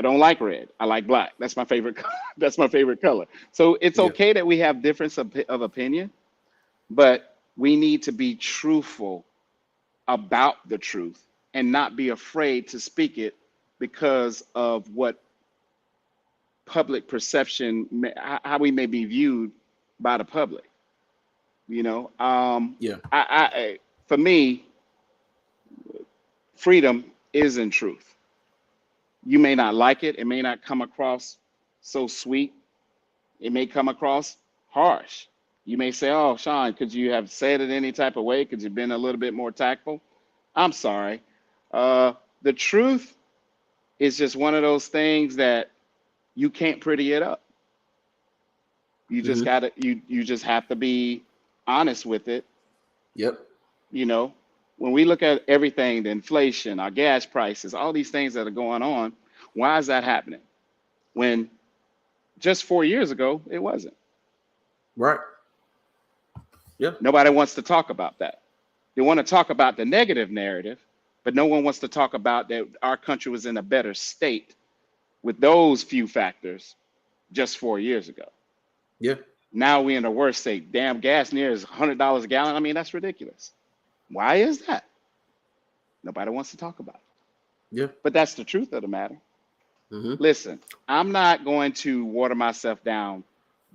don't like red. I like black. That's my favorite. That's my favorite color. So it's Yeah. okay that we have difference of opinion, but we need to be truthful about the truth and not be afraid to speak it because of what public perception, how we may be viewed by the public. You know, Yeah. for me, freedom is in truth. You may not like it. It may not come across so sweet. It may come across harsh. You may say, "Oh, Sean, could you have said it any type of way? Could you have been a little bit more tactful?" I'm sorry. The truth is just one of those things that you can't pretty it up. You just Mm-hmm. gotta you just have to be honest with it. Yep. You know, when we look at everything, the inflation, our gas prices, all these things that are going on, why is that happening? When just 4 years ago, it wasn't. Right. Yeah. Nobody wants to talk about that. They want to talk about the negative narrative, but no one wants to talk about that our country was in a better state with those few factors just 4 years ago. Yeah. Now we're in a worse state. Damn, gas near is $100 a gallon. I mean, that's ridiculous. Why is that? Nobody wants to talk about it. Yeah. But that's the truth of the matter. Mm-hmm. Listen, I'm not going to water myself down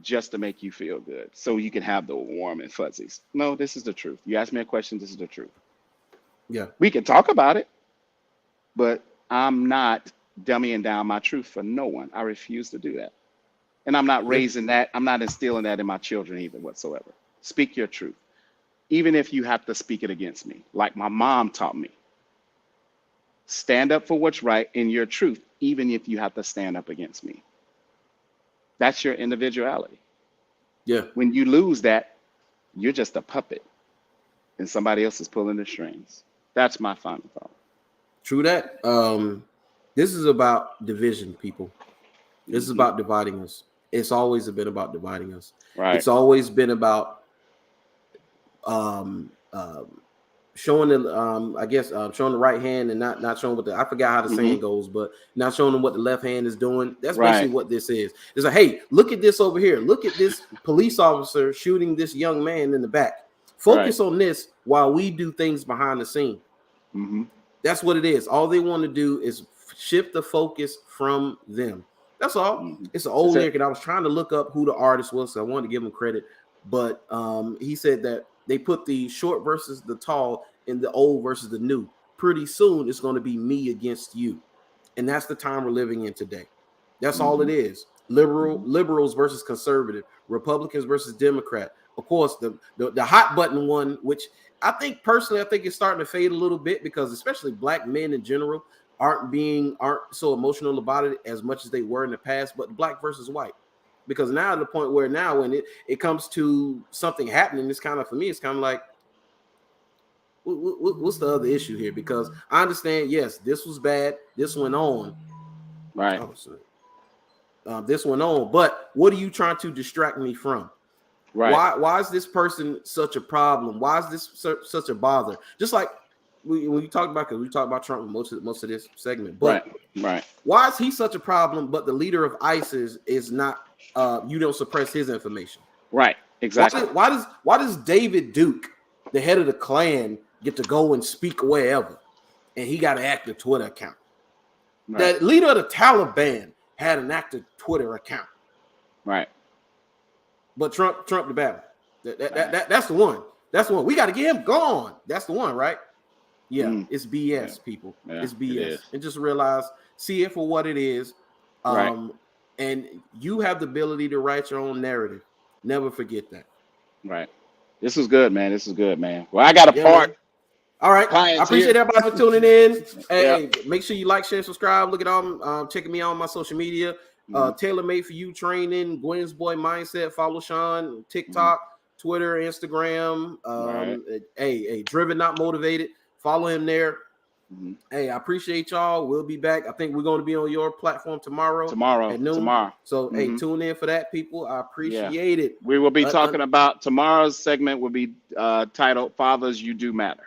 just to make you feel good so you can have the warm and fuzzies. No, this is the truth. You ask me a question, this is the truth. Yeah. We can talk about it, but I'm not dummying down my truth for no one. I refuse to do that. And I'm not Yeah. raising that, I'm not instilling that in my children either whatsoever. Speak your truth, even if you have to speak it against me, like my mom taught me. Stand up for what's right in your truth, even if you have to stand up against me. That's your individuality. Yeah. When you lose that, you're just a puppet and somebody else is pulling the strings. That's my final thought. True that. This is about division, people. This is Hmm. about dividing us. It's always been about dividing us. Right, It's always been about um, um, showing the I guess showing the right hand and not showing what the, I forgot how the hmm, saying goes, but not showing them what the left hand is doing. That's basically right, what this is. It's like, hey, look at this over here. Look at this police officer shooting this young man in the back. right. Focus on this while we do things behind the scene. Hmm. That's what it is. All they want to do is shift the focus from them. That's all. Hmm. It's an That's old it. lyric, and I was trying to look up who the artist was, so I wanted to give him credit. But he said that they put the short versus the tall and the old versus the new. Pretty soon, it's going to be me against you, and that's the time we're living in today. That's all it Hmm. is. Hmm. Liberals versus conservative, Republicans versus Democrat. Of course, the hot button one, which I think personally, I think it's starting to fade a little bit because especially black men in general aren't so emotional about it as much as they were in the past. But black versus white, because now at the point where now when it comes to something happening, it's kind of, for me, it's kind of like, what's the other issue here? Because I understand, yes, this was bad, this went on, right? This went on, but what are you trying to distract me from? Right. Why is this person such a problem? Why is this such a bother? Just like when we talked about, because we talked about Trump most of this segment, but right. Why is he such a problem? But the leader of ISIS is not. You don't suppress his information. Right. Exactly. Why does David Duke, the head of the Klan, get to go and speak wherever, and he got an active Twitter account? Right. The leader of the Taliban had an active Twitter account. Right. But Trump the battle. That's the one. That's the one. We got to get him gone. That's the one, right? Yeah, it's BS, people. Yeah, it's BS. And just realize, see it for what it is. And you have the ability to write your own narrative. Never forget that. Right. This is good, man. This is good, man. Well, I got a part. Man. All right. I appreciate everybody for tuning in. Hey, make sure you like, share, subscribe. Look at all checking me out on my social media. Tailor made for you training, Gwen's Boy Mindset. Follow Sean, TikTok, Twitter, Instagram. Hey, Driven Not Motivated. Follow him there. Hey, I appreciate y'all. We'll be back. I think we're going to be on your platform tomorrow at noon. So, hey, tune in for that, people. I appreciate it. We will be talking about tomorrow's segment will be titled "Fathers, You Do Matter."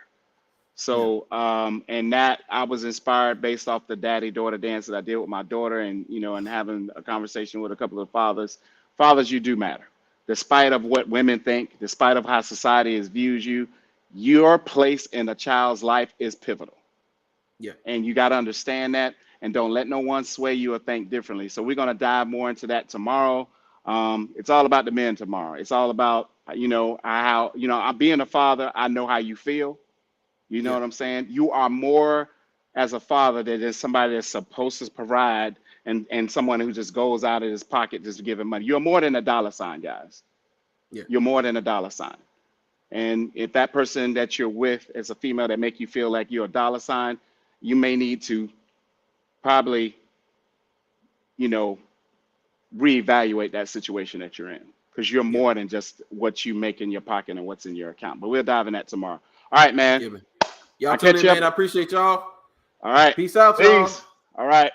So, and that I was inspired based off the daddy-daughter dance that I did with my daughter, and and having a conversation with a couple of fathers. Fathers, you do matter, despite of what women think, despite of how society views you. Your place in a child's life is pivotal. Yeah. And you got to understand that, and don't let no one sway you or think differently. So we're going to dive more into that tomorrow. It's all about the men tomorrow. It's all about, how, being a father, I know how you feel. You know what I'm saying? You are more as a father than just somebody that's supposed to provide and someone who just goes out of his pocket just to give him money. You're more than a dollar sign, guys. Yeah. You're more than a dollar sign. And if that person that you're with is a female that make you feel like you're a dollar sign, you may need to probably, reevaluate that situation that you're in, because you're more than just what you make in your pocket and what's in your account. But we'll dive in that tomorrow. All right, man. Y'all tune in, man. I appreciate y'all. All right. Peace out, y'all. All right.